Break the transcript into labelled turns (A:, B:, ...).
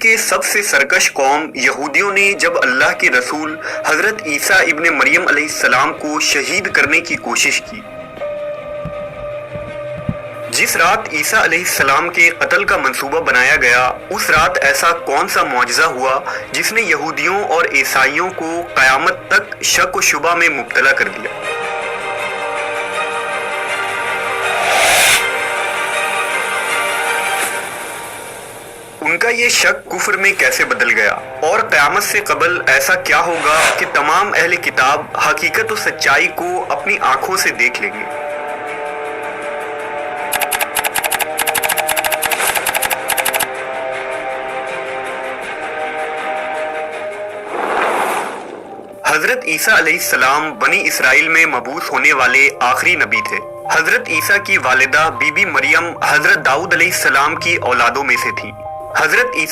A: کے سب سے سرکش قوم یہودیوں نے جب اللہ کے رسول حضرت عیسیٰ ابن مریم علیہ السلام کو شہید کرنے کی کوشش کی، جس رات عیسیٰ علیہ السلام کے قتل کا منصوبہ بنایا گیا، اس رات ایسا کون سا معجزہ ہوا جس نے یہودیوں اور عیسائیوں کو قیامت تک شک و شبہ میں مبتلا کر دیا؟ ان کا یہ شک کفر میں کیسے بدل گیا، اور قیامت سے قبل ایسا کیا ہوگا کہ تمام اہل کتاب حقیقت و سچائی کو اپنی آنکھوں سے دیکھ لیں گے؟ حضرت عیسیٰ علیہ السلام بنی اسرائیل میں مبعوث ہونے والے آخری نبی تھے۔ حضرت عیسیٰ کی والدہ بی بی مریم حضرت داؤد علیہ السلام کی اولادوں میں سے تھی۔ حضرت عیسیٰ